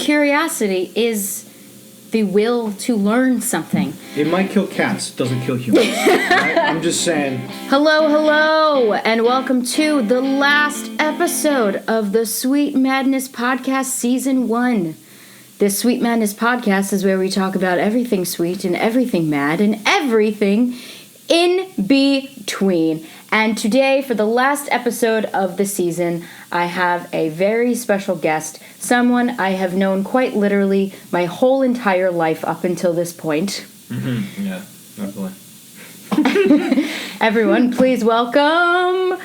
Curiosity is the will to learn something. It might kill cats, doesn't kill humans. Right? I'm just saying. Hello, and welcome to the last episode of the Sweet Madness Podcast Season 1. This Sweet Madness Podcast is where we talk about everything sweet and everything mad and everything in between. And today, for the last episode of the season, I have a very special guest, someone I have known quite literally my whole entire life up until this point. Mm-hmm. Yeah, definitely. Everyone, please welcome...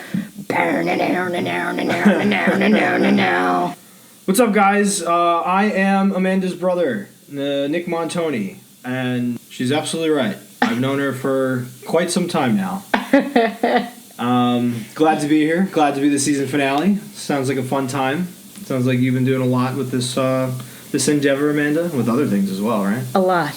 What's up, guys? I am Amanda's brother, Nick Montoni, and she's absolutely right. I've known her for quite some time now. Glad to be here. Glad to be the season finale. Sounds like a fun time. Sounds like you've been doing a lot with this endeavor, Amanda, with other things as well, right? A lot.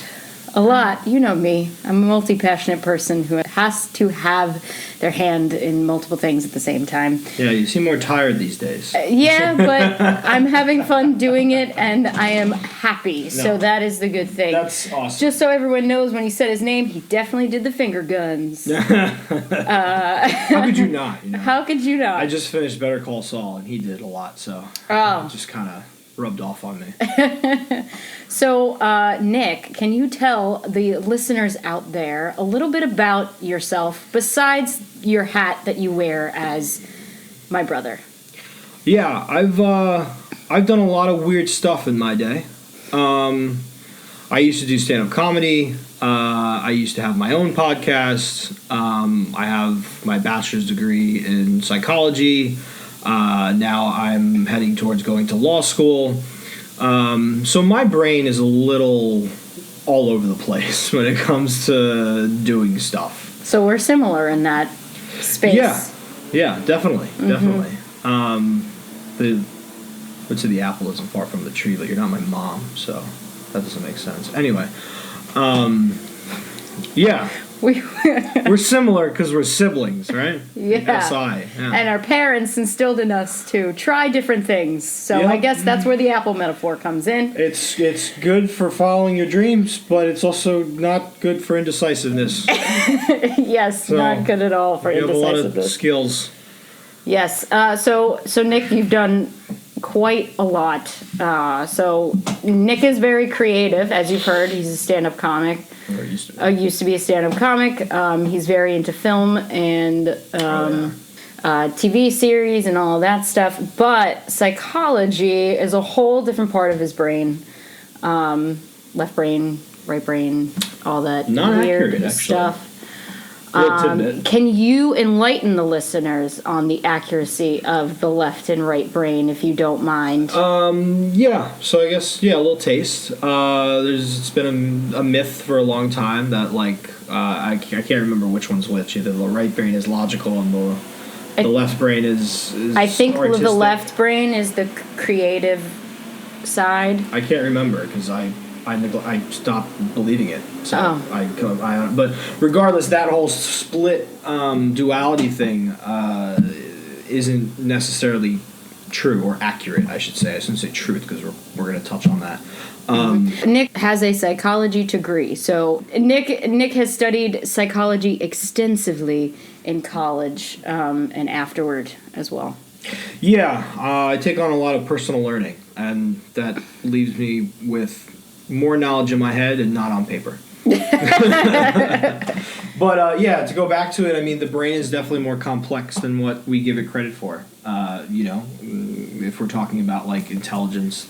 You know me. I'm a multi-passionate person who has to have their hand in multiple things at the same time. Yeah, you seem more tired these days. Yeah, but I'm having fun doing it, and I am happy. So that is the good thing. That's awesome. Just so everyone knows, when he said his name, he definitely did the finger guns. How could you not? You know? How could you not? I just finished Better Call Saul, and he did a lot, so it just kind of rubbed off on me. So, Nick, can you tell the listeners out there a little bit about yourself besides your hat that you wear as my brother? Yeah, I've done a lot of weird stuff in my day. I used to do stand-up comedy. I used to have my own podcast. I have my bachelor's degree in psychology. Now I'm heading towards going to law school. So my brain is a little all over the place when it comes to doing stuff. So we're similar in that space. Yeah, definitely. The apple isn't far from the tree, but you're not my mom, so that doesn't make sense. Anyway, yeah. We're similar because we're siblings, right? Yeah. SI. Yeah. And our parents instilled in us to try different things. So Yep. I guess that's where the apple metaphor comes in. It's good for following your dreams, but it's also not good for indecisiveness. Yes, So, not good at all for you have a lot indecisiveness. of skills. Yes. So Nick, you've done quite a lot. So Nick is very creative, as you've heard. He's a stand-up comic. Or used to be a stand-up comic. He's very into film and TV series and all of that stuff. But psychology is a whole different part of his brain. Left brain, right brain, all that Not weird accurate, stuff. Tidbit. Can you enlighten the listeners on the accuracy of the left and right brain, if you don't mind? Yeah. So I guess a little taste. It's been a myth for a long time that I can't remember which one's which. Either the right brain is logical and the left brain is I think artistic. the left brain is the creative side. I can't remember because I stopped believing it. So but regardless, that whole split duality thing isn't necessarily true or accurate, I should say. I shouldn't say truth because we're going to touch on that. Nick has a psychology degree. So Nick has studied psychology extensively in college and afterward as well. Yeah, I take on a lot of personal learning, and that leaves me with more knowledge in my head and not on paper. But to go back to it, I mean, the brain is definitely more complex than what we give it credit for. If we're talking about intelligence,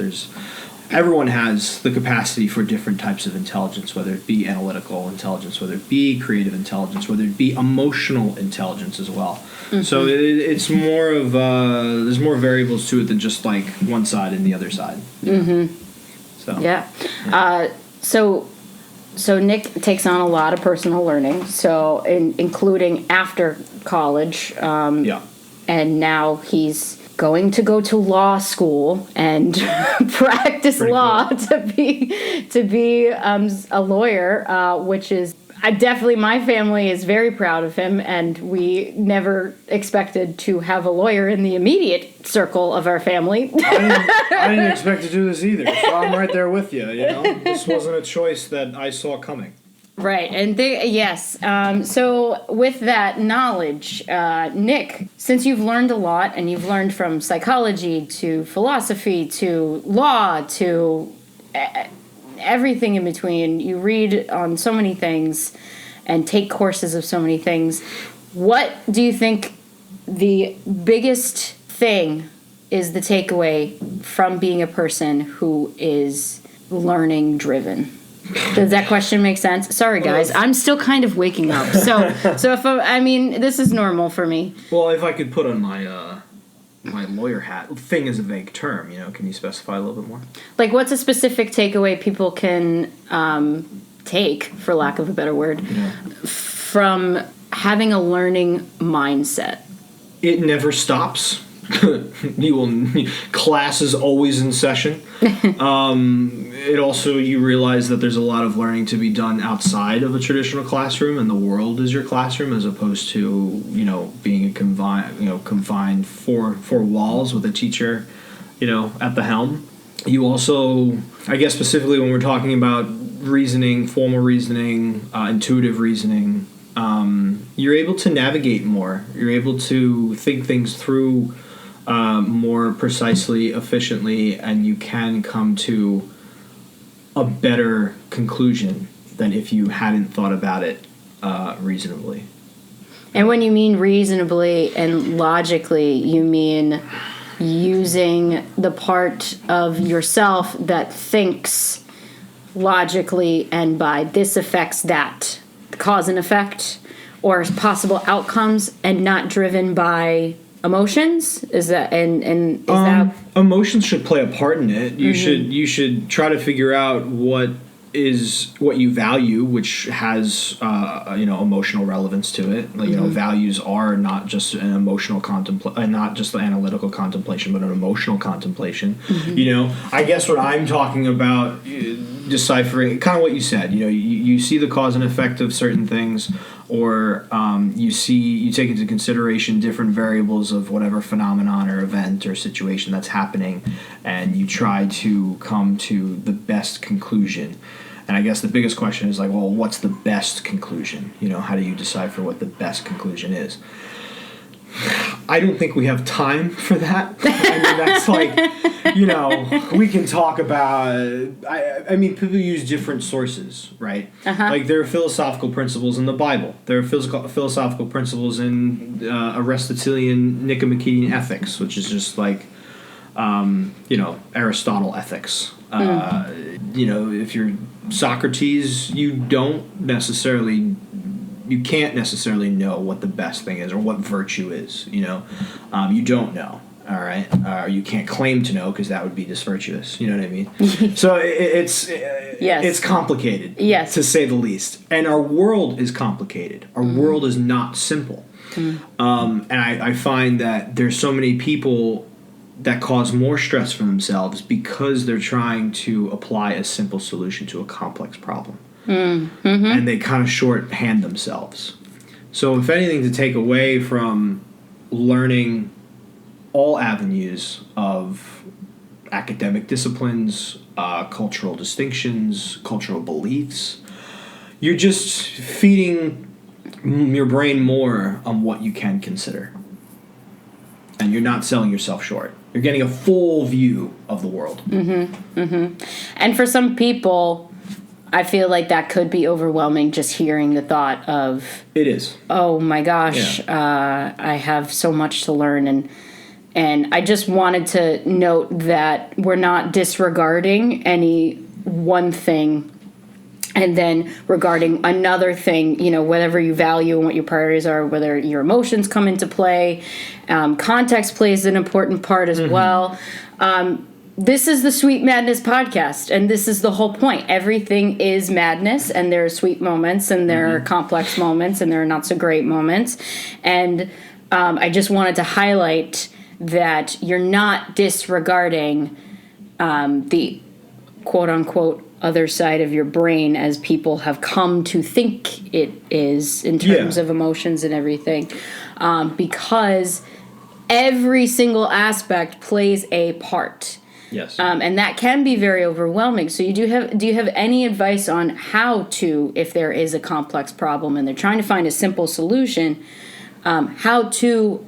everyone has the capacity for different types of intelligence, whether it be analytical intelligence, whether it be creative intelligence, whether it be emotional intelligence as well. Mm-hmm. So it's more of there's more variables to it than just one side and the other side. Mm-hmm. So yeah. So Nick takes on a lot of personal learning, so including after college. And now he's going to go to law school and practice law to be a lawyer, which is definitely, my family is very proud of him, and we never expected to have a lawyer in the immediate circle of our family. I didn't expect to do this either, so I'm right there with you, This wasn't a choice that I saw coming. Right, and so with that knowledge, Nick, since you've learned a lot, and you've learned from psychology to philosophy to law to everything in between, you read on so many things and take courses of so many things, what do you think the biggest thing is the takeaway from being a person who is learning driven? Does that question make sense? Sorry, guys. I'm still kind of waking up. So if this is normal for me. Well, if I could put on my my lawyer hat, thing is a vague term, Can you specify a little bit more? Like, what's a specific takeaway people can take, for lack of a better word, from having a learning mindset? It never stops. Class is always in session. It also, you realize that there's a lot of learning to be done outside of a traditional classroom, and the world is your classroom, as opposed to being confined four walls with a teacher at the helm. You also, I guess specifically when we're talking about reasoning, formal reasoning, intuitive reasoning, you're able to navigate more. You're able to think things through more precisely, efficiently, and you can come to a better conclusion than if you hadn't thought about it reasonably. And when you mean reasonably and logically, you mean using the part of yourself that thinks logically and by this affects that, cause and effect, or possible outcomes, and not driven by emotions? Is that and is that emotions should play a part in it? You should try to figure out what you value, which has emotional relevance to it. Values are not just an emotional not just the analytical contemplation, but an emotional contemplation. I guess what I'm talking about, deciphering kind of what you said. You see the cause and effect of certain things, or you take into consideration different variables of whatever phenomenon or event or situation that's happening, and you try to come to the best conclusion. And I guess the biggest question is what's the best conclusion? How do you decipher what the best conclusion is? I don't think we have time for that. That's we can talk about. People use different sources, right? Uh-huh. There are philosophical principles in the Bible. There are philosophical principles in Aristotelian Nicomachean ethics, which is just Aristotle ethics. If you're Socrates, you can't necessarily know what the best thing is or what virtue is. You don't know. All right, you can't claim to know, because that would be disvirtuous. You know what I mean? So it's complicated, yes, to say the least. And our world is complicated. Our world is not simple. And I find that there's so many people that cause more stress for themselves because they're trying to apply a simple solution to a complex problem. And they kind of shorthand themselves. So if anything to take away from learning all avenues of academic disciplines, cultural distinctions, cultural beliefs, you're just feeding your brain more on what you can consider. And you're not selling yourself short. You're getting a full view of the world. And for some people, I feel like that could be overwhelming, just hearing the thought of... It is. Oh my gosh, I have so much to learn. And I just wanted to note that we're not disregarding any one thing and then regarding another thing, whatever you value and what your priorities are, whether your emotions come into play. Context plays an important part as well. This is the Sweet Madness podcast, and this is the whole point. Everything is madness, and there are sweet moments, and there are complex moments, and there are not so great moments. And I just wanted to highlight that you're not disregarding the quote-unquote other side of your brain as people have come to think it is in terms of emotions and everything, because every single aspect plays a part. Yes. And that can be very overwhelming. So do you have any advice on how to, if there is a complex problem and they're trying to find a simple solution, how to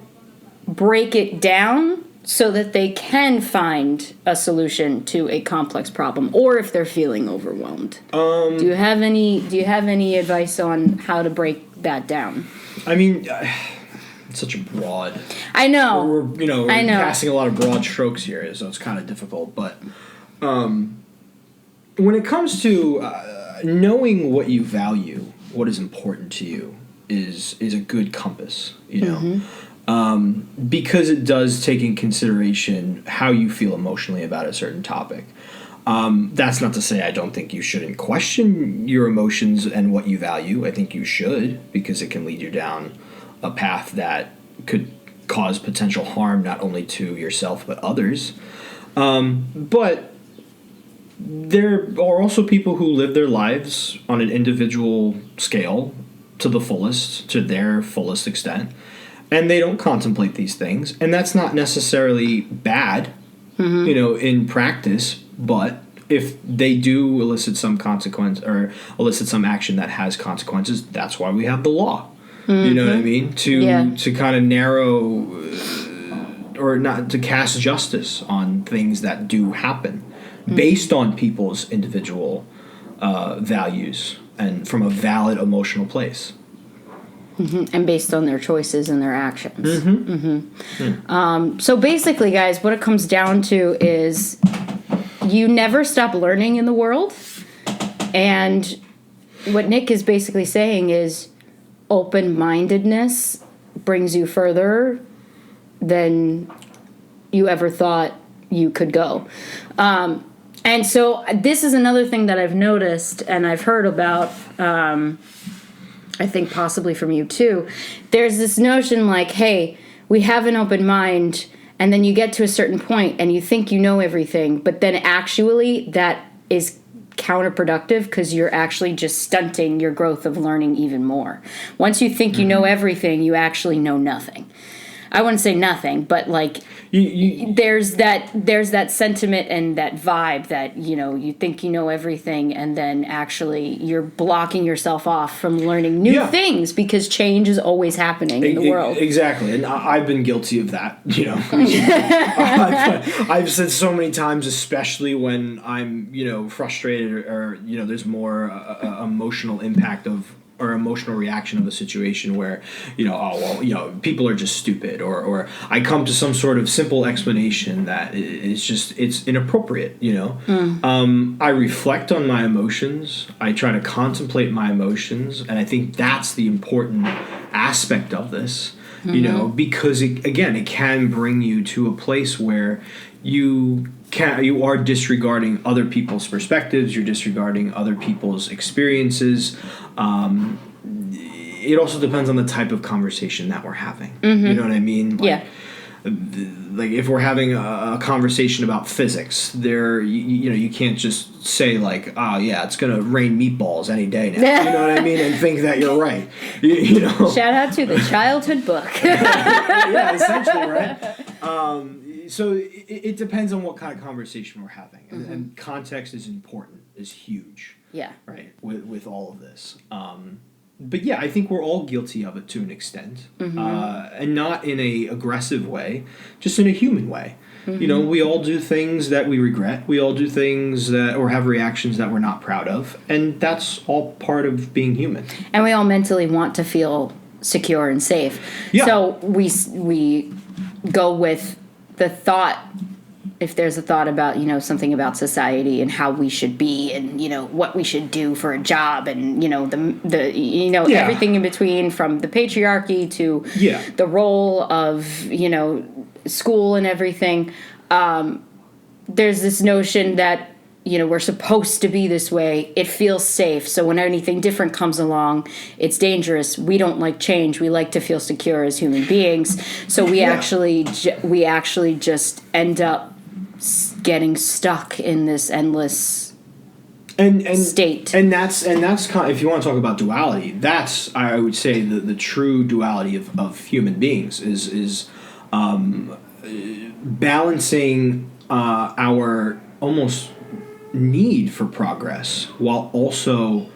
break it down so that they can find a solution to a complex problem, or if they're feeling overwhelmed? Do you have any advice on how to break that down? I mean, it's such a broad. I know. We're casting a lot of broad strokes here, so it's kind of difficult. But when it comes to knowing what you value, what is important to you, is a good compass. Because it does take in consideration how you feel emotionally about a certain topic. That's not to say I don't think you shouldn't question your emotions and what you value. I think you should, because it can lead you down a path that could cause potential harm not only to yourself but others. But there are also people who live their lives on an individual scale to the fullest, to their fullest extent, and they don't contemplate these things. And that's not necessarily bad, in practice, but if they do elicit some consequence or elicit some action that has consequences, that's why we have the law. You know what I mean? To kind of narrow or not to cast justice on things that do happen based on people's individual values and from a valid emotional place. And based on their choices and their actions. So basically, guys, what it comes down to is you never stop learning in the world. And what Nick is basically saying is open-mindedness brings you further than you ever thought you could go. And so this is another thing that I've noticed and I've heard about, I think possibly from you too. There's this notion like, hey, we have an open mind, and then you get to a certain point and you think you know everything, but then actually that is counterproductive because you're actually just stunting your growth of learning even more. Once you think you know everything, you actually know nothing. I wouldn't say nothing, but like there's that sentiment and that vibe that, you think you know everything, and then actually you're blocking yourself off from learning new things because change is always happening in the world. Exactly, and I've been guilty of that. I've said so many times, especially when I'm frustrated or there's more emotional impact of. Or emotional reaction of a situation where, people are just stupid, or I come to some sort of simple explanation that it's inappropriate, I reflect on my emotions. I try to contemplate my emotions, and I think that's the important aspect of this, because it can bring you to a place where you are disregarding other people's perspectives, you're disregarding other people's experiences. It also depends on the type of conversation that we're having. You know what I mean? Like if we're having a conversation about physics, you can't just say like, it's gonna rain meatballs any day now. You know what I mean? And think that you're right. Shout out to the childhood book. Yeah, essentially, right? So it depends on what kind of conversation we're having, and context is important, is huge. Yeah. Right. With all of this. But yeah, I think we're all guilty of it to an extent, and not in a aggressive way, just in a human way. We all do things that we regret. We all do things or have reactions that we're not proud of, and that's all part of being human. And we all mentally want to feel secure and safe. Yeah. So we go with the thought. If there's a thought about, something about society and how we should be and, what we should do for a job and, everything in between, from the patriarchy to the role of, school and everything. There's this notion that, we're supposed to be this way. It feels safe. So when anything different comes along, it's dangerous. We don't like change. We like to feel secure as human beings. So we actually just end up getting stuck in this endless state. And that's kind of, if you want to talk about duality, that's, I would say, the true duality of human beings is balancing our almost need for progress while also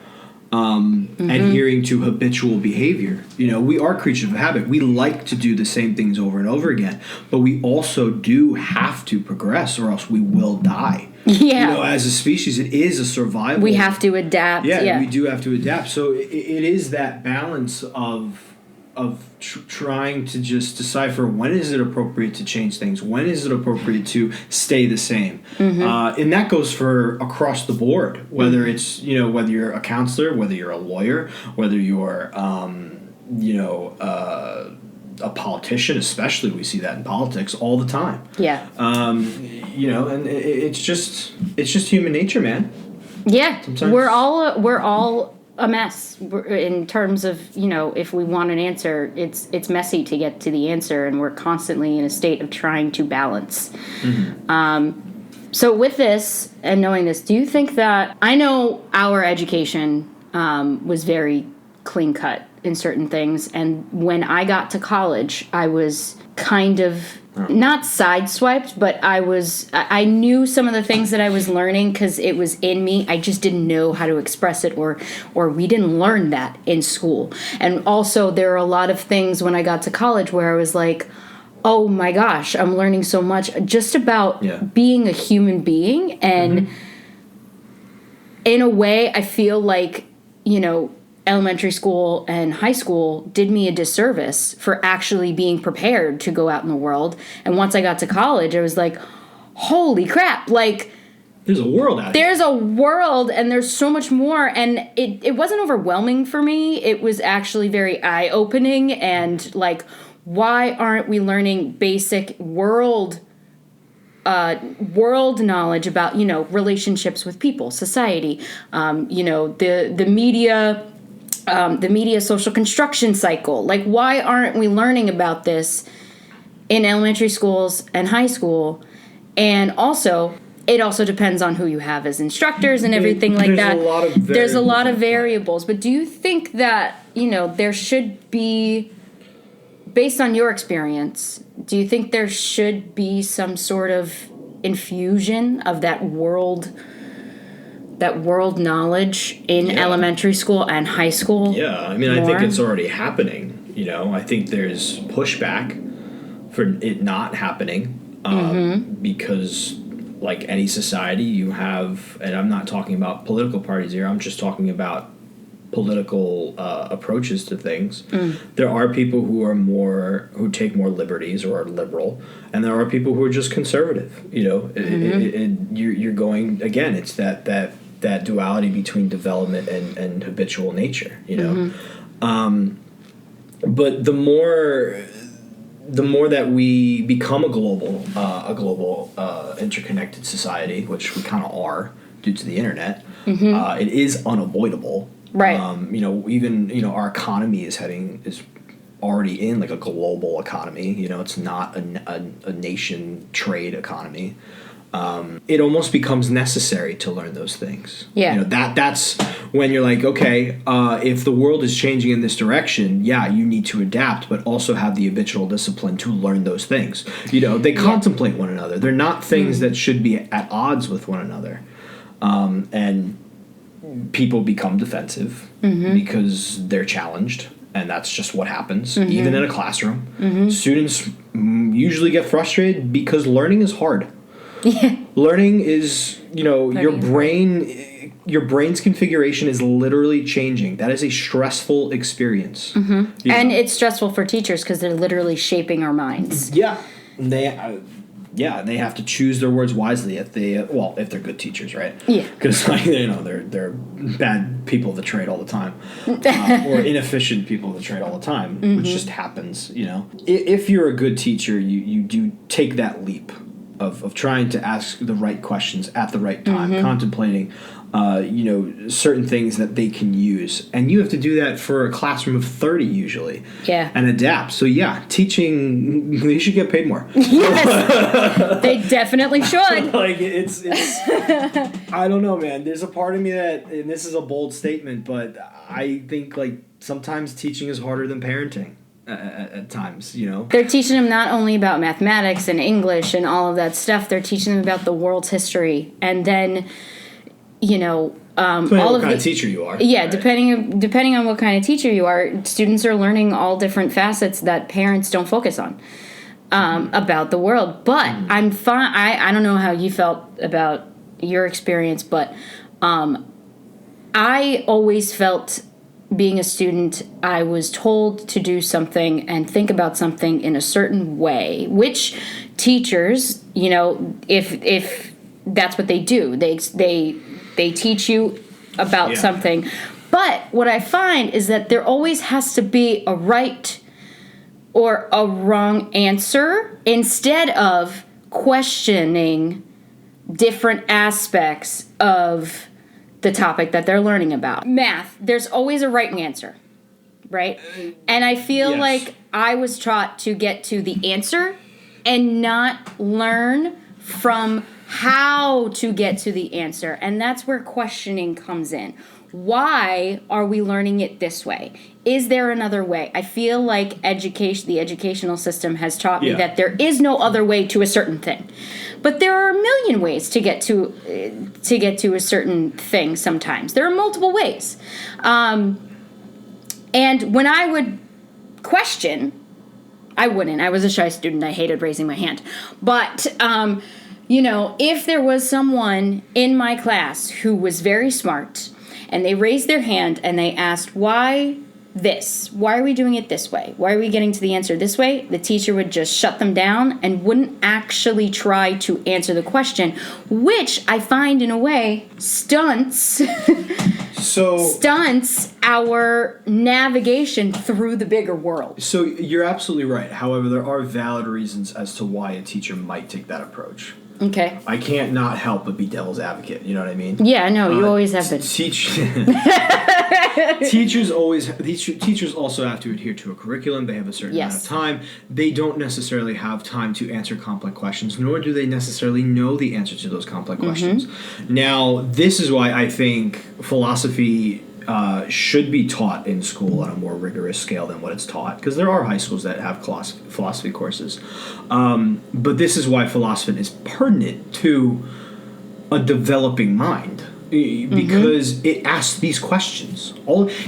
adhering to habitual behavior. We are creatures of habit. We like to do the same things over and over again, but we also do have to progress or else we will die. Yeah. As a species, it is a survival. We have to adapt. Yeah, we do have to adapt. So it is that balance of trying to just decipher when is it appropriate to change things, when is it appropriate to stay the same, and that goes for across the board. Whether it's whether you're a counselor, whether you're a lawyer, whether you're a politician, especially we see that in politics all the time. Yeah. And it's just human nature, man. Yeah. Sometimes we're all a mess in terms of, if we want an answer, it's messy to get to the answer, and we're constantly in a state of trying to balance. So with this and knowing this, do you think that, I know our education was very clean cut in certain things, and when I got to college, I was kind of not sideswiped, but I knew some of the things that I was learning because it was in me. I just didn't know how to express it, or we didn't learn that in school. And also there are a lot of things when I got to college where I was like, oh my gosh, I'm learning so much just about being a human being. And in a way, I feel like, elementary school and high school did me a disservice for actually being prepared to go out in the world. And once I got to college, I was like, holy crap, like, there's a world out here. There's a world, and there's so much more. And it wasn't overwhelming for me. It was actually very eye-opening, and like, why aren't we learning basic world knowledge about, relationships with people, society, the media, the media social construction cycle. Like, why aren't we learning about this in elementary schools and high school? And also, it also depends on who you have as instructors and everything like that. There's a lot of variables. But do you think that, there should be, based on your experience, do you think there should be some sort of infusion of that world knowledge in elementary school and high school? Yeah, I mean, I think it's already happening. I think there's pushback for it not happening because, like any society, you have, and I'm not talking about political parties here, I'm just talking about political approaches to things. There are people who take more liberties or are liberal, and there are people who are just conservative. You're going, again, it's that duality between development and habitual nature. But the more that we become a global interconnected society, which we kind of are due to the internet, it is unavoidable. Right. Even our economy is already in like a global economy. It's not a nation trade economy. It almost becomes necessary to learn those things. Yeah. That's when you're like, okay, if the world is changing in this direction, you need to adapt, but also have the habitual discipline to learn those things. They contemplate one another. They're not things that should be at odds with one another. And people become defensive because they're challenged, and that's just what happens. Even in a classroom, students usually get frustrated because learning is hard. Learning is, your brain's configuration is literally changing. That is a stressful experience. And it's stressful for teachers because they're literally shaping our minds. Yeah. They have to choose their words wisely if they're good teachers, right? Yeah. Because they're bad people of the trade all the time, or inefficient people of the trade all the time, which just happens. If you're a good teacher, you do take that leap of trying to ask the right questions at the right time, contemplating, certain things that they can use. And you have to do that for a classroom of 30 usually. Yeah. And adapt. So yeah, teaching, they should get paid more. Yes, they definitely should. Like it's I don't know, man. There's a part of me that, and this is a bold statement, but I think like sometimes teaching is harder than parenting. At times, They're teaching them not only about mathematics and English and all of that stuff, they're teaching them about the world's history. And then, all of what kind of teacher you are. Yeah, right? depending on what kind of teacher you are, students are learning all different facets that parents don't focus on about the world. But I'm fine. I don't know how you felt about your experience, but I always felt, being a student, I was told to do something and think about something in a certain way, which teachers, if that's what they do, they teach you about something. But what I find is that there always has to be a right or a wrong answer instead of questioning different aspects of the topic that they're learning about. Math, there's always a right answer, right? And I feel like I was taught to get to the answer and not learn from how to get to the answer. And that's where questioning comes in. Why are we learning it this way? Is there another way? I feel like the educational system has taught me that there is no other way to a certain thing. But there are a million ways to get to a certain thing sometimes. There are multiple ways. And when I would question, I wouldn't. I was a shy student. I hated raising my hand. But, if there was someone in my class who was very smart and they raised their hand and they asked, why this? Why are we doing it this way? Why are we getting to the answer this way? The teacher would just shut them down and wouldn't actually try to answer the question, which I find in a way stunts our navigation through the bigger world. So you're absolutely right. However, there are valid reasons as to why a teacher might take that approach. Okay. I can't not help but be devil's advocate. You know what I mean? Yeah, no, you always have been. Teachers also have to adhere to a curriculum. They have a certain amount of time. They don't necessarily have time to answer complex questions, nor do they necessarily know the answer to those complex questions. Now, this is why I think philosophy should be taught in school on a more rigorous scale than what it's taught, because there are high schools that have philosophy courses. But this is why philosophy is pertinent to a developing mind, because it asks these questions.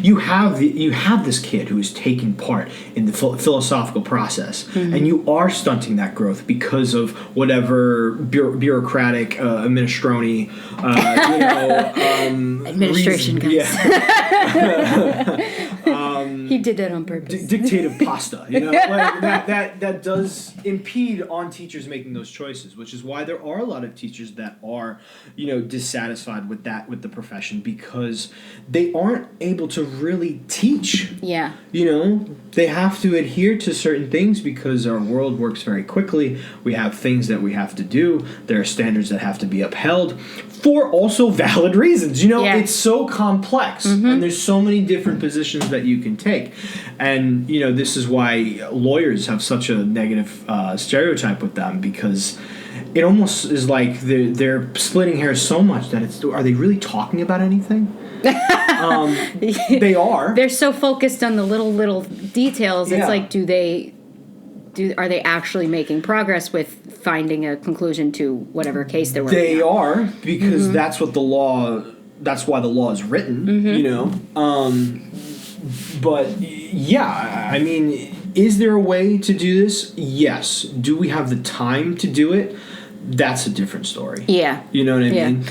You have this kid who is taking part in the philosophical process, and you are stunting that growth because of whatever bureaucratic minestrone, administration reason, he did that on purpose. Dictative pasta, like that does impede on teachers making those choices, which is why there are a lot of teachers that are, dissatisfied with the profession, because they aren't able to really teach. Yeah. They have to adhere to certain things because our world works very quickly. We have things that we have to do. There are standards that have to be upheld for also valid reasons. It's so complex, and there's so many different positions that you can take. And, this is why lawyers have such a negative stereotype with them, because it almost is like they're splitting hairs so much that are they really talking about anything? They are. They're so focused on the little details. It's like, are they actually making progress with finding a conclusion to whatever case they're working on? They are, because that's why the law is written, but yeah, I mean, is there a way to do this? Yes. Do we have the time to do it? That's a different story. Yeah. You know what I mean?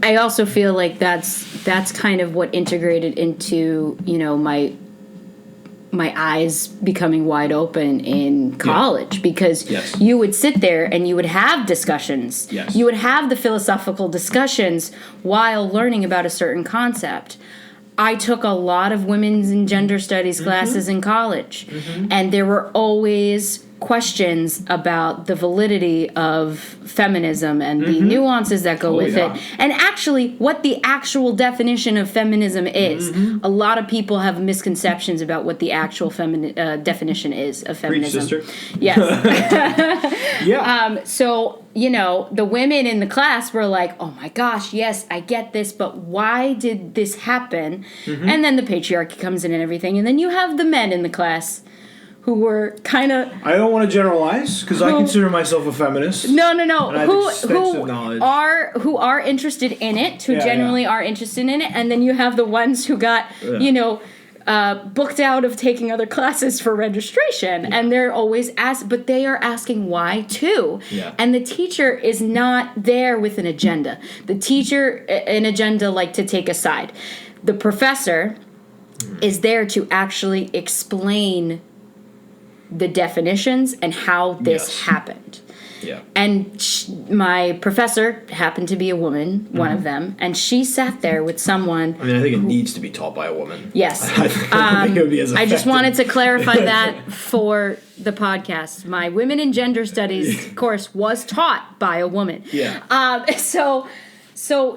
I also feel like that's kind of what integrated into, my eyes becoming wide open in college, because you would sit there and you would have discussions. Yes. You would have the philosophical discussions while learning about a certain concept. I took a lot of women's and gender studies classes in college, and there were always questions about the validity of feminism and the nuances that go with it, and actually what the actual definition of feminism is. A lot of people have misconceptions about what the actual definition is of feminism. Preach, sister. Yes. Yeah. So, you know, the women in the class were like, oh my gosh, yes, I get this, but why did this happen? And then the patriarchy comes in and everything. And then you have the men in the class who were kind of... I don't want to generalize, because I consider myself a feminist. No. And I have extensive knowledge. Who are interested in it, who genuinely are interested in it. And then you have the ones who got, you know... booked out of taking other classes for registration, and they're always but they are asking why too. And the teacher is not there with an agenda. The teacher, an agenda like to take a side. The professor is there to actually explain the definitions and how this happened. And my professor happened to be a woman, one of them, and she sat there with someone. I mean, I think it needs to be taught by a woman. Yes. I think it would be as effective. I just wanted to clarify that for the podcast. My Women in Gender Studies course was taught by a woman. So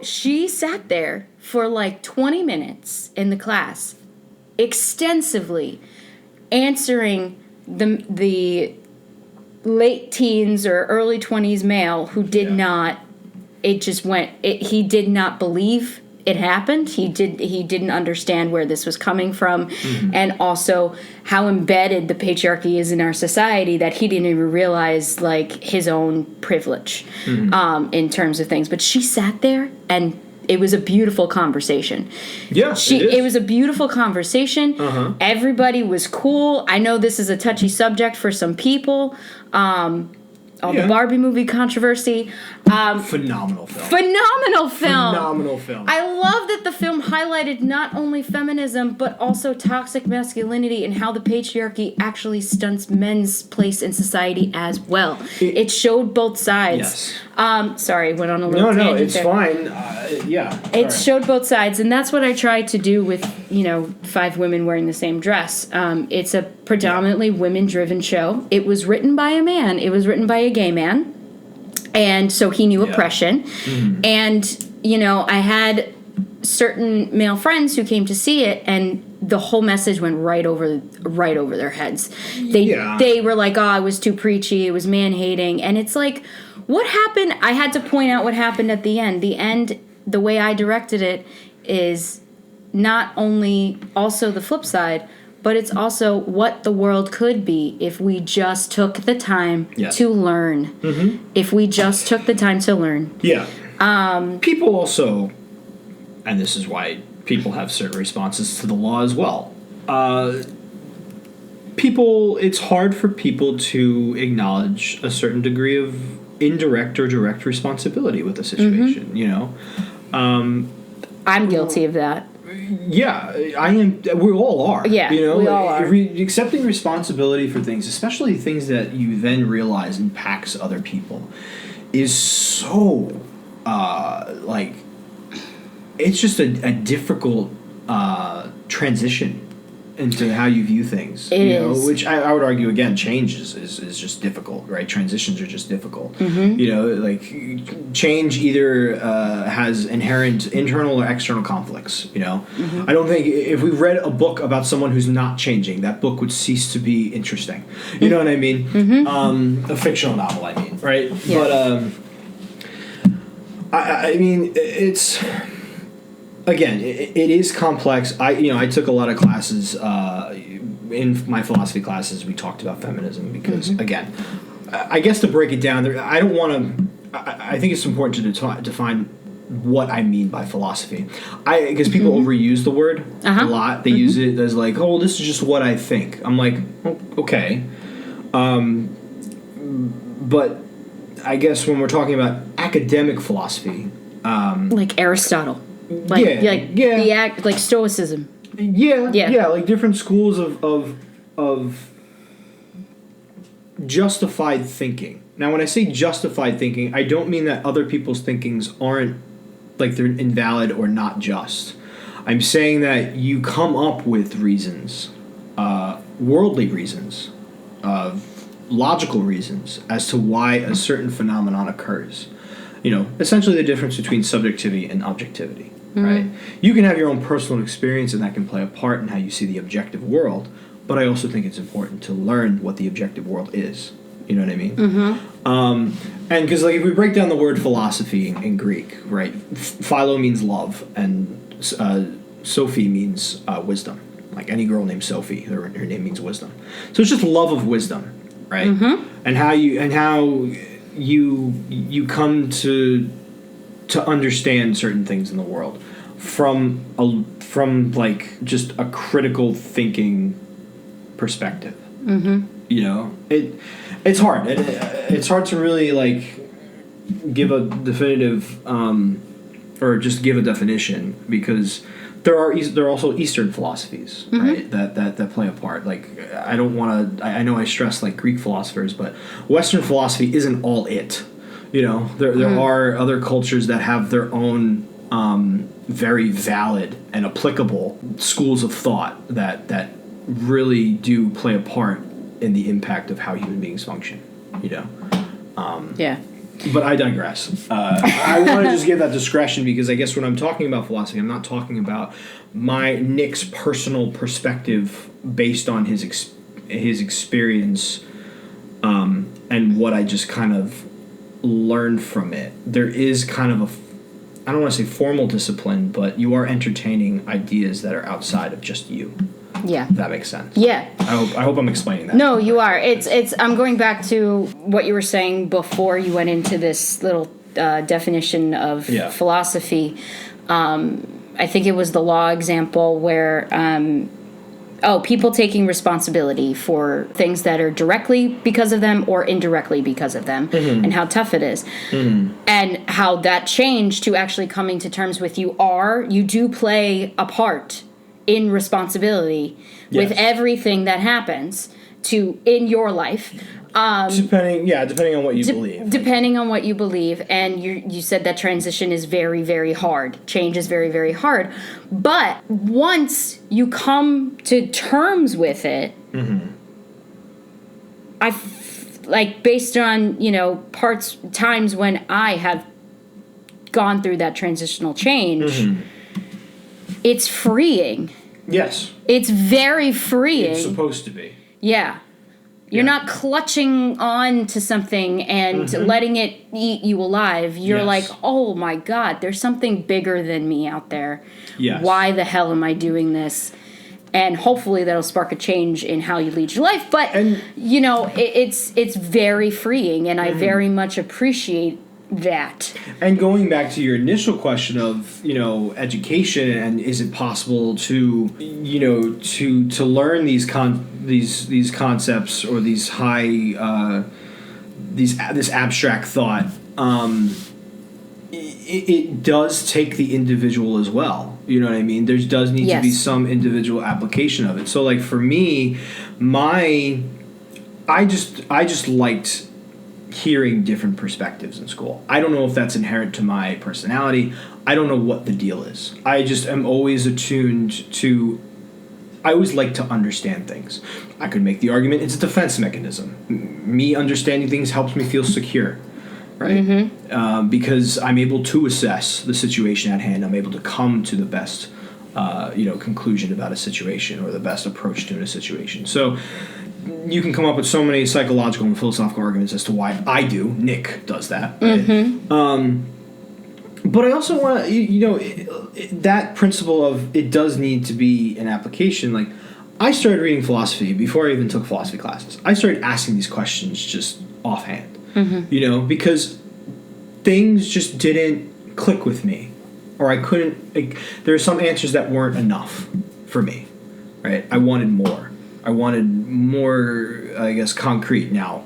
she sat there for like 20 minutes in the class, extensively answering the late teens or early 20s male who did not, he did not believe it happened. He didn't understand where this was coming from, and also how embedded the patriarchy is in our society that he didn't even realize like his own privilege in terms of things. But she sat there, and it was a beautiful conversation. Yeah, it was a beautiful conversation. Everybody was cool. I know this is a touchy subject for some people. The Barbie movie controversy. Phenomenal film. Phenomenal film. Phenomenal film. I love that the film highlighted not only feminism, but also toxic masculinity and how the patriarchy actually stunts men's place in society as well. It showed both sides. Yes. Sorry, went on a little tangent it's there. fine. It showed both sides, and that's what I tried to do with, 5 women wearing the same dress. It's a predominantly women-driven show. It was written by a man. It was written by a gay man, and so he knew oppression. And, I had certain male friends who came to see it, and the whole message went right over their heads. They were like, oh, it was too preachy, it was man-hating, and it's like, what happened? I had to point out what happened at the end. The end, the way I directed it, is not only also the flip side, but it's also what the world could be if we just took the time to learn. If we just took the time to learn. People also, and this is why people have certain responses to the law as well. It's hard for people to acknowledge a certain degree of indirect or direct responsibility with the situation, I'm guilty of that. Yeah, I am. We all are. Yeah, we all are. Accepting responsibility for things, especially things that you then realize impacts other people, is so, it's just a difficult transition into how you view things. It is. Which I would argue, again, change is just difficult, right? Transitions are just difficult. Change either has inherent internal or external conflicts, I don't think if we read a book about someone who's not changing, that book would cease to be interesting. You know what I mean? A fictional novel, I mean, right? Yeah. But, I mean, it's... Again, it is complex. I took a lot of classes in my philosophy classes. We talked about feminism because, again, I guess to break it down, I don't want to. I think it's important to define what I mean by philosophy. Because people overuse the word a lot. They use it as like, oh, this is just what I think. I'm like, oh, okay, but I guess when we're talking about academic philosophy, like Aristotle. Like Stoicism. Yeah, like different schools of justified thinking. Now, when I say justified thinking, I don't mean that other people's thinkings aren't, like, they're invalid or not just. I'm saying that you come up with reasons, worldly reasons, of logical reasons as to why a certain phenomenon occurs. Essentially the difference between subjectivity and objectivity, right? You can have your own personal experience, and that can play a part in how you see the objective world, but I also think it's important to learn what the objective world is. You know what I mean? And because, if we break down the word philosophy in Greek, right, philo means love, and Sophie means wisdom. Like any girl named Sophie, her name means wisdom. So it's just love of wisdom, right? And how you come to understand certain things in the world from just a critical thinking perspective. It's hard. It's hard to really give a definitive or just give a definition, because there are also Eastern philosophies, right? That play a part. I don't want to. I know I stress Greek philosophers, but Western philosophy isn't all it. There are other cultures that have their own very valid and applicable schools of thought that really do play a part in the impact of how human beings function. But I digress. I want to just give that discretion, because I guess when I'm talking about philosophy, I'm not talking about Nick's personal perspective based on his experience and what I just kind of learned from it. There is kind of I don't want to say formal discipline, but you are entertaining ideas that are outside of just you. Yeah. If that makes sense. Yeah. I hope I'm explaining that. No, you are. It's I'm going back to what you were saying before you went into this little definition of philosophy. I think it was the law example where people taking responsibility for things that are directly because of them or indirectly because of them, and how tough it is. And how that change to actually coming to terms with you do play a part in responsibility with everything that happens in your life. Depending on what you believe. Depending on what you believe. And you said that transition is very, very hard. Change is very, very hard. But once you come to terms with it, based on, times when I have gone through that transitional change, it's freeing. Yes. It's very freeing. It's supposed to be. Yeah. You're not clutching on to something and letting it eat you alive. You're like, oh my God, there's something bigger than me out there. Yes. Why the hell am I doing this? And hopefully that'll spark a change in how you lead your life. But, it's very freeing, and I very much appreciate that. And going back to your initial question of education, and is it possible to to learn these concepts or these high this abstract thought, it does take the individual as well. You know what I mean? There does need to be some individual application of it. So for me, I just liked hearing different perspectives in school. I don't know if that's inherent to my personality. I don't know what the deal is. I just am always attuned to... I always like to understand things. I could make the argument it's a defense mechanism. Me understanding things helps me feel secure, right? Because I'm able to assess the situation at hand. I'm able to come to the best conclusion about a situation, or the best approach to a situation. So you can come up with so many psychological and philosophical arguments as to why Nick does that. Right? But I also want to, that principle of it does need to be an application. I started reading philosophy before I even took philosophy classes. I started asking these questions just offhand, because things just didn't click with me, or I couldn't. There are some answers that weren't enough for me, right? I wanted more. I wanted more, I guess, concrete. Now,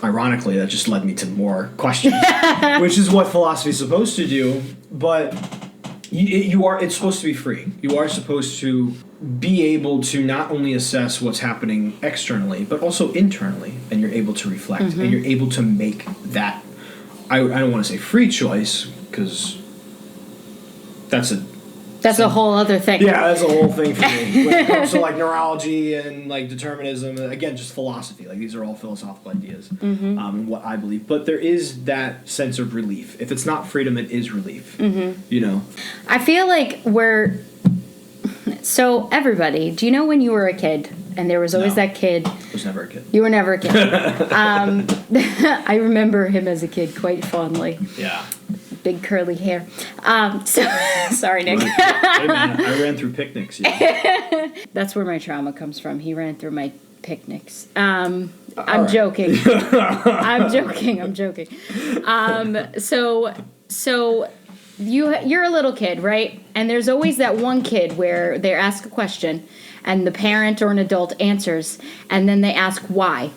ironically, that just led me to more questions, which is what philosophy is supposed to do. But it's supposed to be free. You are supposed to be able to not only assess what's happening externally, but also internally, and you're able to reflect, and you're able to make that. I don't want to say free choice, because that's That's a whole other thing. Yeah, that's a whole thing for me. When it comes to like neurology and like determinism, again, just philosophy. Like these are all philosophical ideas, and what I believe. But there is that sense of relief. If it's not freedom, it is relief. You know. I feel like so everybody. Do you know when you were a kid and there was always that kid? I was never a kid. You were never a kid. I remember him as a kid quite fondly. Yeah. Big curly hair. Sorry, Nick. Hey man, I ran through picnics. Yeah. That's where my trauma comes from. He ran through my picnics. I'm right. joking. I'm joking. So you're a little kid, right? And there's always that one kid where they ask a question, and the parent or an adult answers, and then they ask why.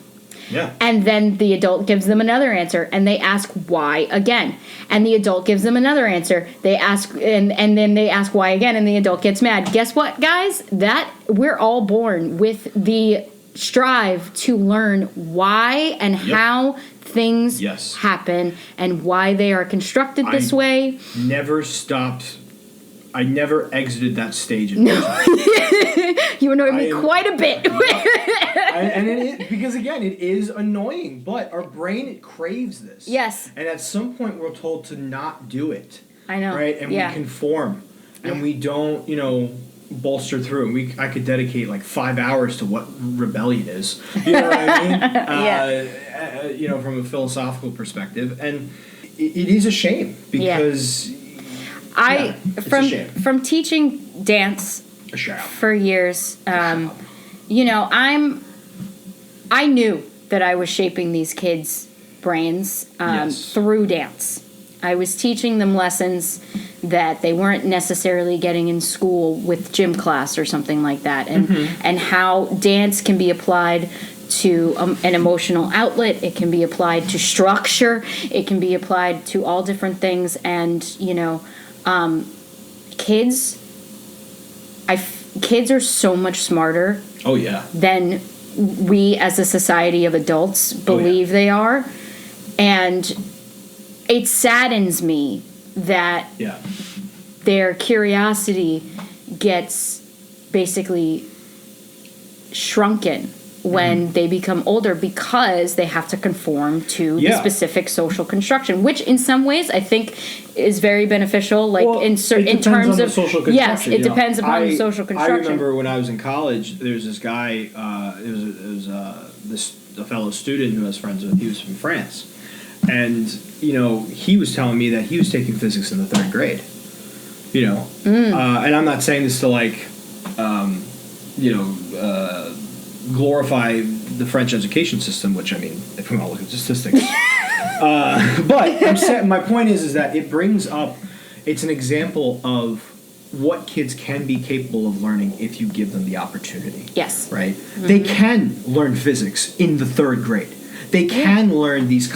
Yeah. And then the adult gives them another answer, and they ask why again. And the adult gives them another answer. They ask, and then they ask why again, and the adult gets mad. Guess what, guys? That we're all born with the strive to learn why and how things happen and why they are constructed this way. Never stopped. I never exited that stage. No. You annoyed me quite a bit. Because again, it is annoying, but our brain craves this. Yes. And at some point, we're told to not do it. I know. Right? And we conform. And we don't, bolster through. And I could dedicate like 5 hours to what rebellion is. You know what I mean? From a philosophical perspective. And it is a shame because... From teaching dance for years, I knew that I was shaping these kids' brains through dance. I was teaching them lessons that they weren't necessarily getting in school with gym class or something like that, and how dance can be applied to an emotional outlet. It can be applied to structure. It can be applied to all different things, and kids are so much smarter than we as a society of adults believe they are, and it saddens me that their curiosity gets basically shrunken when they become older because they have to conform to the specific social construction, which in some ways I think is very beneficial. Like in terms of social construction. Yes, it depends upon the social construction. I remember when I was in college, there's this guy. A fellow student who I was friends with. He was from France, and he was telling me that he was taking physics in the 3rd grade. And I'm not saying this to glorify the French education system, which, I mean, if we want to look at statistics. But my point is that it brings up, it's an example of what kids can be capable of learning if you give them the opportunity. Yes. Right? They can learn physics in the 3rd grade. They can learn these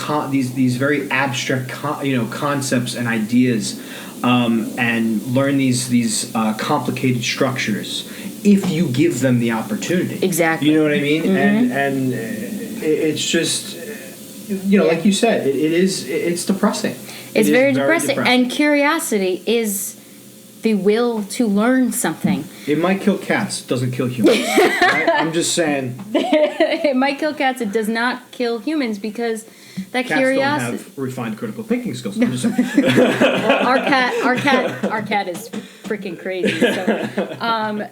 very abstract concepts and ideas, and learn these complicated structures if you give them the opportunity. Exactly. You know what I mean? And it's just like you said, it's depressing. It's very depressing. And curiosity is the will to learn something. It might kill cats. It doesn't kill humans. Right? I'm just saying. It might kill cats. It does not kill humans because that cats curiosity. Cats don't have refined critical thinking skills. I'm just saying. Well, our cat is freaking crazy. So,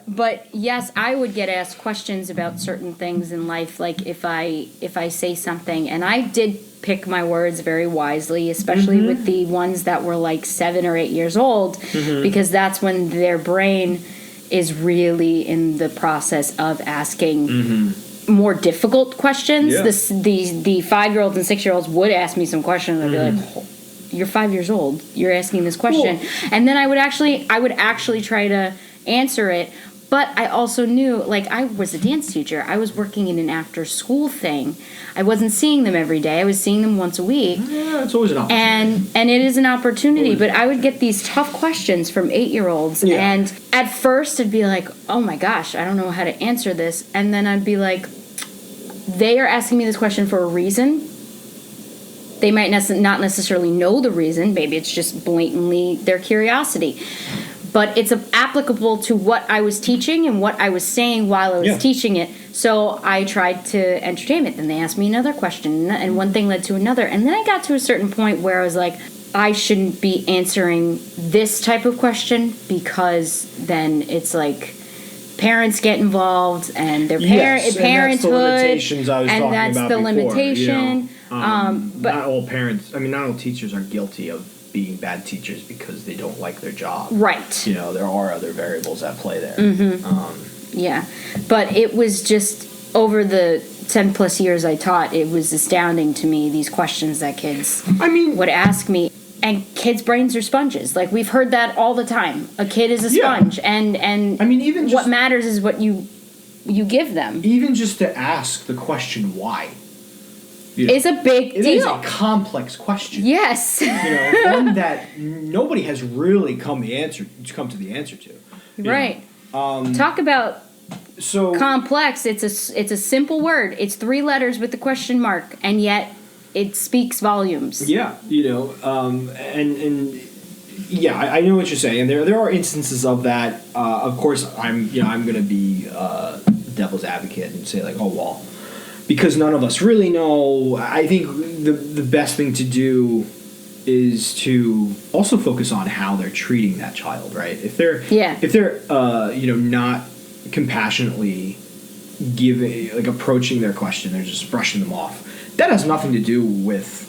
but yes, I would get asked questions about certain things in life, like if I say something, and I did pick my words very wisely, especially with the ones that were like 7 or 8 years old, because that's when their brain is really in the process of asking more difficult questions. The 5-year-olds and 6-year-olds would ask me some questions, and I'd be like, you're 5 years old, you're asking this question. And then I would actually try to answer it. But I also knew, like, I was a dance teacher. I was working in an after-school thing. I wasn't seeing them every day. I was seeing them once a week. Yeah, it's always an opportunity. And it is an opportunity. But I would get these tough questions from 8-year-olds. Yeah. And at first, I'd be like, oh, my gosh, I don't know how to answer this. And then I'd be like, they are asking me this question for a reason. They might not necessarily know the reason. Maybe it's just blatantly their curiosity. but it's applicable to what I was teaching and what I was saying while I was teaching it. So I tried to entertain it. Then they asked me another question, and one thing led to another. And then I got to a certain point where I was like, I shouldn't be answering this type of question, because then it's like parents get involved and their parenthood, and that's the limitation. But not all parents, not all teachers are guilty of being bad teachers because they don't like their job. Right. There are other variables at play there. Yeah. But it was just, over the 10 plus years I taught, it was astounding to me, these questions that kids would ask me. And kids' brains are sponges. Like, we've heard that all the time. A kid is a sponge, and even just, what matters is what you give them. Even just to ask the question why, is a big deal. It is a complex question. Yes. One that nobody has really come to the answer to. Right. Talk about complex. It's a simple word. It's 3 letters with the question mark, and yet it speaks volumes. Yeah, I know what you're saying. And there are instances of that. Of course, I'm going to be devil's advocate and say, like, oh, well, because none of us really know. I think the best thing to do is to also focus on how they're treating that child, right? If they're not compassionately approaching their question, they're just brushing them off. That has nothing to do with,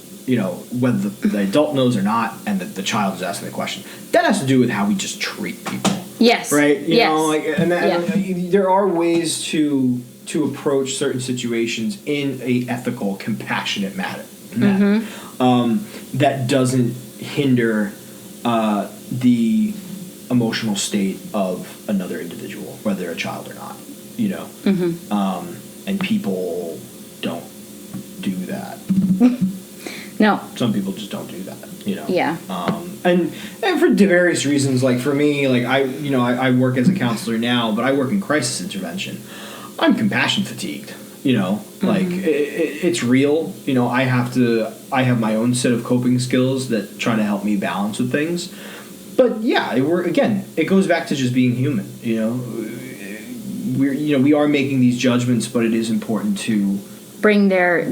whether the adult knows or not, and that the child is asking the question. That has to do with how we just treat people. Yes. Right? There are ways to approach certain situations in a ethical, compassionate manner. That doesn't hinder the emotional state of another individual, whether they're a child or not. And people don't do that. No. Some people just don't do that, Yeah. And for various reasons, like for me, like I work as a counselor now, but I work in crisis intervention. I'm compassion fatigued, like it's real. I have my own set of coping skills that try to help me balance with things. But yeah, it goes back to just being human, we are making these judgments, but it is important to bring their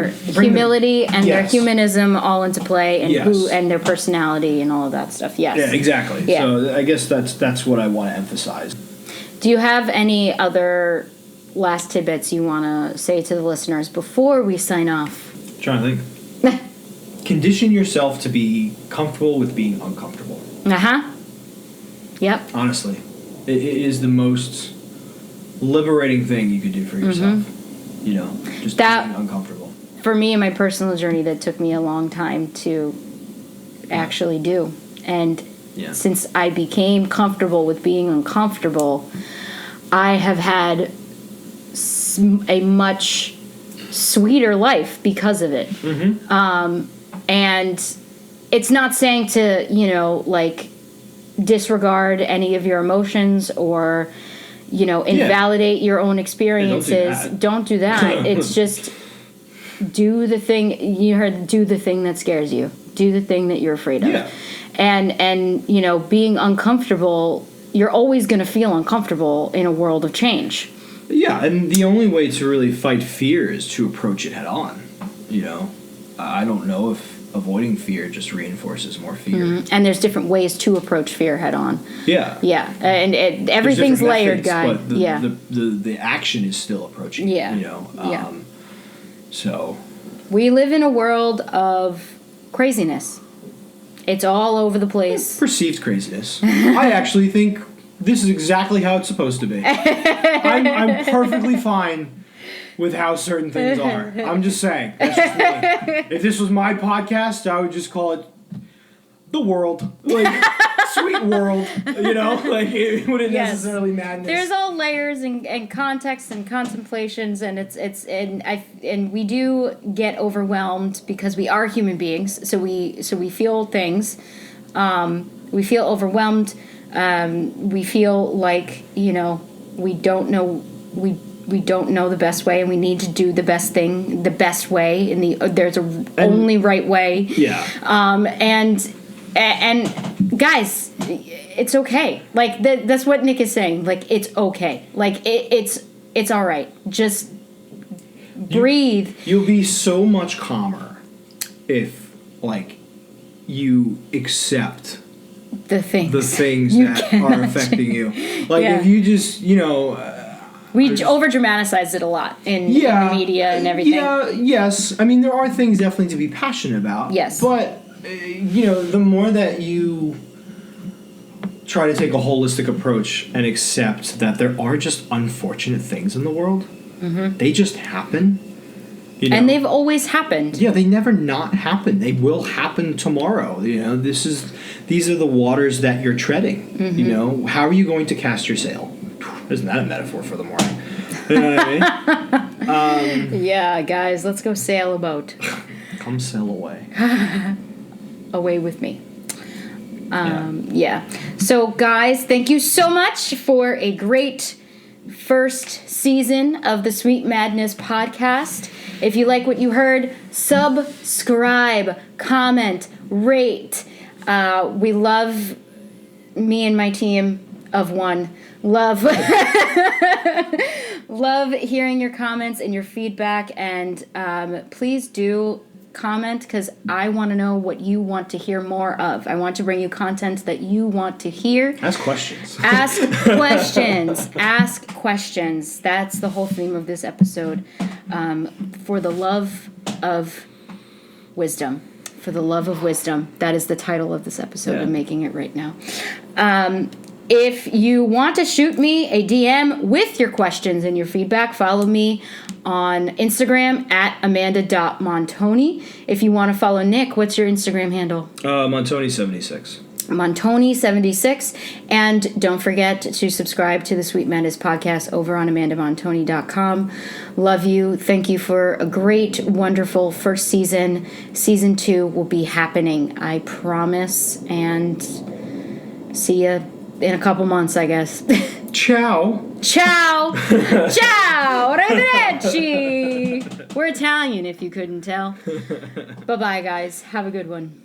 humility and their humanism all into play, and and their personality and all of that stuff. Yes. Yeah, exactly. Yeah. So I guess that's what I want to emphasize. Do you have any other last tidbits you want to say to the listeners before we sign off? I'm trying to think. Condition yourself to be comfortable with being uncomfortable. Yep. Honestly, it is the most liberating thing you could do for yourself. Just being uncomfortable. For me, in my personal journey, that took me a long time to actually do. And since I became comfortable with being uncomfortable, I have had a much sweeter life because of it. And it's not saying to, disregard any of your emotions or invalidate your own experiences. Don't do that. It's just do the thing. Do the thing that scares you. Do the thing that you're afraid of. Yeah. And being uncomfortable, you're always going to feel uncomfortable in a world of change. Yeah, and the only way to really fight fear is to approach it head on. I don't know if avoiding fear just reinforces more fear. And there's different ways to approach fear head on. Yeah. Yeah, and everything's layered, guy. But the action is still approaching. Yeah. So we live in a world of craziness. It's all over the place. Perceived craziness. I actually think this is exactly how it's supposed to be. I'm perfectly fine with how certain things are. I'm just saying. That's just me. If this was my podcast, I would just call it The World. Like, sweet world. It wouldn't necessarily madness. There's all layers and context and contemplations, and and we do get overwhelmed because we are human beings. So we feel things. We feel overwhelmed. We feel like we don't know we don't know the best way, and we need to do the best thing the best way. There's only right way. Yeah. And guys, it's okay. Like, that's what Nick is saying. Like, it's okay. Like, it's all right. Just breathe. You'll be so much calmer if, like, you accept the things that are affecting you. Like, if you just, we over dramatize it a lot in the media and everything. Yeah, yes. I mean, there are things definitely to be passionate about. Yes. But, the more that you try to take a holistic approach and accept that there are just unfortunate things in the world, they just happen. And they've always happened. Yeah, they never not happen. They will happen tomorrow. These are the waters that you're treading. How are you going to cast your sail? Isn't that a metaphor for the morning? You know what I mean? Yeah, guys, let's go sail a boat. Come sail away. Away with me. Yeah. So, guys, thank you so much for a great first season of the Sweet Madness podcast. If you like what you heard, subscribe, comment, rate. We love me and my team of one. Love hearing your comments and your feedback, and please do comment, because I want to know what you want to hear more of. I want to bring you content that you want to hear. Ask questions. Ask questions. Ask questions. That's the whole theme of this episode. For the love of wisdom. For the love of wisdom. That is the title of this episode. I'm making it right now. If you want to shoot me a DM with your questions and your feedback, follow me on Instagram at amanda.montoni. If you want to follow Nick, what's your Instagram handle? Montoni76. Montoni76. And don't forget to subscribe to the Sweet Madness podcast over on amandamontoni.com. Love you. Thank you for a great, wonderful first season. Season 2 will be happening, I promise. And see ya in a couple months, I guess. Ciao. Ciao. Ciao. Arrivederci. We're Italian, if you couldn't tell. Bye-bye, guys. Have a good one.